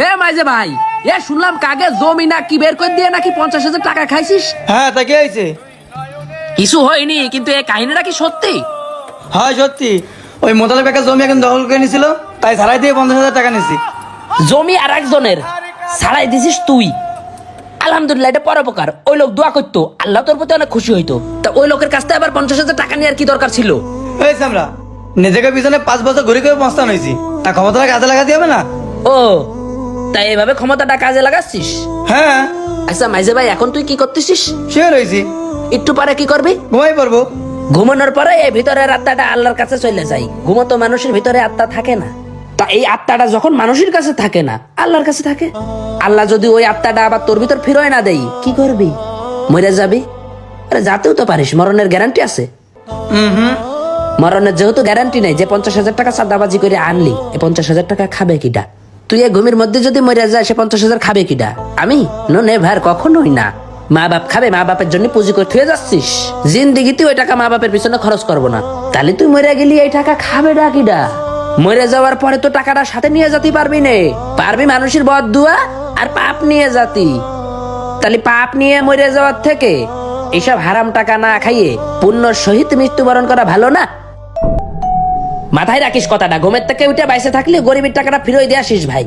এ মাইজে ভাই, এ শুনলাম কাগে জমি না কি বের করে দিয়ে নাকি 50,000 টাকা খাইছিস। হ্যাঁ তা কি হয়েছে? কিছু হয়নি, কিন্তু এই কাহিনীটা কি সত্যি? হয় সত্যি, ওই মোতালেব একটা জমি এখন দখল করে নিছিল, তাই ছাড়াই দিয়ে 50,000 টাকা নিছি। জমি আর একজনের ছাড়াই দিছিস তুই? আলহামদুলিল্লাহ, এটা পরোপকার। ওই লোক দোয়া করতো, আল্লাহ তোর প্রতি অনেক খুশি হইতো। তা ওই লোকের কাছ থেকে আবার 50,000 টাকা নেওয়ার কি দরকার ছিল? হয়েছে আমরা নিজেকে পিছনে 5 বছর ঘুরে ঘুরে মস্তান হয়েছি, তা ক্ষমতাটা কাজে লাগাতে হবে না? ও, তাই এভাবে ক্ষমতাটা কাজে লাগাচ্ছিস? হ্যাঁ। আচ্ছা মাইজে ভাই, এখন তুই কি করতেছিস? শুয়ে রয়েছি। একটু পরে কি করবি? ঘুমাই পড়বো। ঘুমানোর পরে এই ভিতরের আত্মাটা আল্লাহর কাছে চলে যায়। ঘুমতো মানুষের ভিতরে আত্মা থাকে না, তা এই আত্মাটা যখন মানুষের কাছে থাকে না, আল্লাহর কাছে থাকে। আল্লাহ যদি ওই আত্মাটা আবার তোর ভিতর ফিরোয় না দেই, কি করবি? মরে যাবি। আরে যাতেও তো পারিস, মরণের গ্যারান্টি আছে? মরণের যেহেতু গ্যারান্টি নেই, যে 50,000 টাকা চাঁদাবাজি করে আনলি, এই 50,000 টাকা খাবে কিডা? তুই এই ঘুমের মধ্যে যদি মরে যায়, সে 50,000 খাবে কিডা? আমি? নো নেভার, কখনোই না। মা বাপ খাবে, মা বাপের জন্য পুঁজি করে থুয়ে যাচ্ছিস। জিন্দিগিতে ওই টাকা মা বাপের পিছনে খরচ করবো না। তাহলে তুই মরে গেলি, এই টাকা খাবে না কিডা? মরে যাওয়ার পরে তো টাকাটা সাথে নিয়ে যেতে পারবি নে, পারবি মানুষের বদদুয়া আর পাপ নিয়ে যাতি। তাহলে পাপ নিয়ে মরে যাওয়ার থেকে এইসব হারাম টাকা না খাইয়ে পুণ্য সহিত মৃত্যুবরণ করা ভালো না? মাথায় রাখিস কথাটা, ঘুমের থেকে উঠে বাইসে থাকলে গরিবের টাকাটা ফিরিয়ে দিয়ে আসিস ভাই।